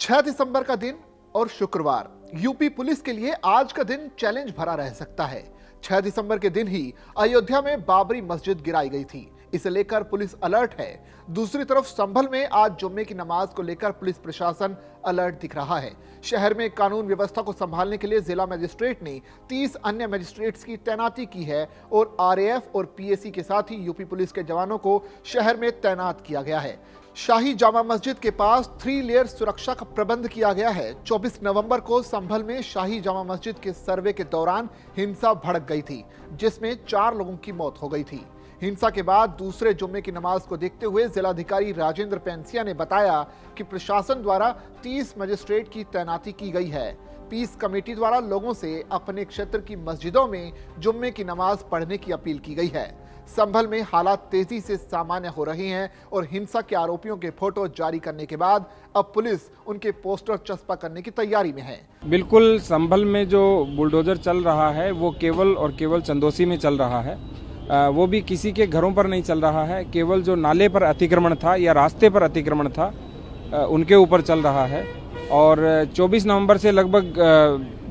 6 दिसंबर का दिन और शुक्रवार यूपी पुलिस के लिए आज का दिन चैलेंज भरा रह सकता है। 6 दिसंबर के दिन ही अयोध्या में बाबरी मस्जिद गिराई गई थी, इसे लेकर पुलिस अलर्ट है। दूसरी तरफ संभल में आज जुम्मे की नमाज को लेकर पुलिस प्रशासन अलर्ट दिख रहा है। शहर में कानून व्यवस्था को संभालने के लिए जिला मजिस्ट्रेट ने 30 अन्य मजिस्ट्रेट्स की तैनाती की है और आरएएफ और पीएसी के साथ ही यूपी पुलिस के जवानों को शहर में तैनात किया गया है। शाही जामा मस्जिद के पास 3 लेयर सुरक्षा का प्रबंध किया गया है। 24 नवंबर को संभल में शाही जामा मस्जिद के सर्वे के दौरान हिंसा भड़क गई थी, जिसमें 4 लोगों की मौत हो गई थी। हिंसा के बाद दूसरे जुम्मे की नमाज को देखते हुए जिलाधिकारी राजेंद्र पेंसिया ने बताया कि प्रशासन द्वारा 30 मजिस्ट्रेट की तैनाती की गई है। पीस कमेटी द्वारा लोगों से अपने क्षेत्र की मस्जिदों में जुम्मे की नमाज पढ़ने की अपील की गई है। संभल में हालात तेजी से सामान्य हो रहे हैं और हिंसा के आरोपियों के फोटो जारी करने के बाद अब पुलिस उनके पोस्टर चस्पा करने की तैयारी में है। बिल्कुल, संभल में जो बुलडोजर चल रहा है वो केवल और केवल चंदोसी में चल रहा है। वो भी किसी के घरों पर नहीं चल रहा है, केवल जो नाले पर अतिक्रमण था या रास्ते पर अतिक्रमण था उनके ऊपर चल रहा है। और 24 नवंबर से लगभग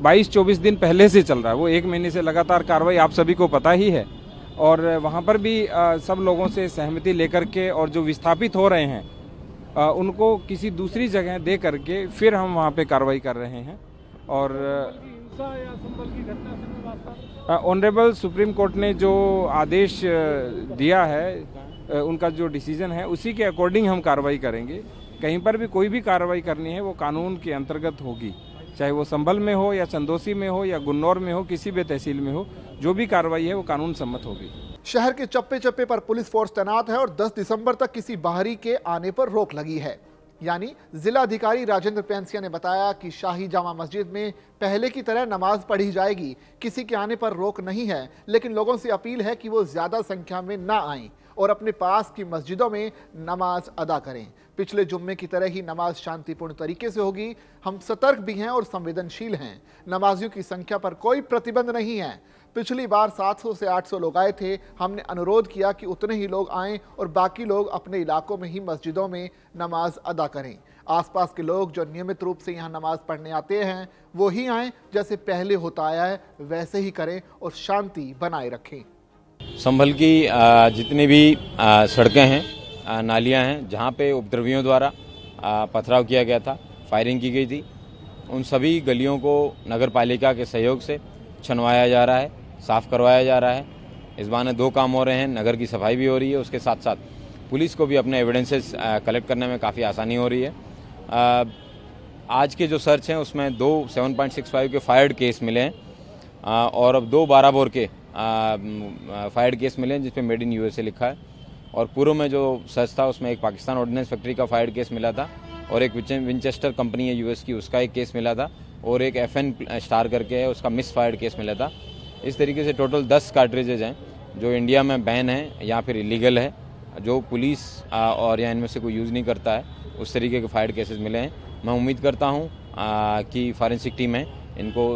22-24 दिन पहले से चल रहा है। वो 1 महीने से लगातार कार्रवाई आप सभी को पता ही है। और वहाँ पर भी सब लोगों से सहमति लेकर के और जो विस्थापित हो रहे हैं उनको किसी दूसरी जगह दे करके फिर हम वहाँ पे कार्रवाई कर रहे हैं। और ऑनरेबल सुप्रीम कोर्ट ने जो आदेश दिया है, उनका जो डिसीजन है उसी के अकॉर्डिंग हम कार्रवाई करेंगे। कहीं पर भी कोई भी कार्रवाई करनी है वो कानून के अंतर्गत होगी, चाहे वो संभल में हो या चंदोसी में हो या गुन्नौर में हो, किसी भी तहसील में हो, जो भी कार्रवाई है वो कानून सम्मत होगी। शहर के चप्पे चप्पे पर पुलिस फोर्स तैनात है और 10 दिसंबर तक किसी बाहरी के आने पर रोक लगी है। यानी जिला अधिकारी राजेंद्र पेंसिया ने बताया कि शाही जामा मस्जिद में पहले की तरह नमाज पढ़ी जाएगी, किसी के आने पर रोक नहीं है, लेकिन लोगों से अपील है कि वो ज्यादा संख्या में ना आएं और अपने पास की मस्जिदों में नमाज अदा करें। पिछले जुम्मे की तरह ही नमाज शांतिपूर्ण तरीके से होगी। हम सतर्क भी हैं और संवेदनशील हैं। नमाजियों की संख्या पर कोई प्रतिबंध नहीं है। पिछली बार 700 से 800 लोग आए थे। हमने अनुरोध किया कि उतने ही लोग आएं और बाकी लोग अपने इलाकों में ही मस्जिदों में नमाज अदा करें। आसपास के लोग जो नियमित रूप से यहाँ नमाज पढ़ने आते हैं वो ही आएं, जैसे पहले होता आया है वैसे ही करें और शांति बनाए रखें। संभल की जितनी भी सड़कें हैं, नालियां हैं, जहां पे उपद्रवियों द्वारा पथराव किया गया था, फायरिंग की गई थी, उन सभी गलियों को नगर पालिका के सहयोग से छनवाया जा रहा है, साफ करवाया जा रहा है। इस बहाने 2 काम हो रहे हैं, नगर की सफाई भी हो रही है, उसके साथ साथ पुलिस को भी अपने एविडेंसेस कलेक्ट करने में काफ़ी आसानी हो रही है। आज के जो सर्च हैं उसमें 2 7.65 के फायर्ड केस मिले हैं और अब 2 12 बोर के फायर्ड केस मिले हैं जिसपे मेड इन यूएसए लिखा है। और पूर्व में जो सर्च था उसमें एक पाकिस्तान ऑर्डिनेंस फैक्ट्री का फायर्ड केस मिला था और एक विंचेस्टर कंपनी है यूएस की, उसका एक केस मिला था और एक FN स्टार करके है, उसका मिस फायर्ड केस मिला था। इस तरीके से टोटल 10 कार्ट्रिजेज हैं जो इंडिया में बैन है या फिर इलीगल है, जो पुलिस और या इनमें से कोई यूज़ नहीं करता है, उस तरीके के फायर्ड केसेस मिले हैं। मैं उम्मीद करता हूँ कि फॉरेंसिक टीम है इनको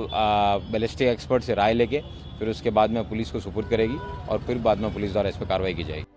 बैलिस्टिक एक्सपर्ट से राय लेके फिर उसके बाद में पुलिस को सुपुर्द करेगी और फिर बाद में पुलिस द्वारा इस पर कार्रवाई की जाएगी।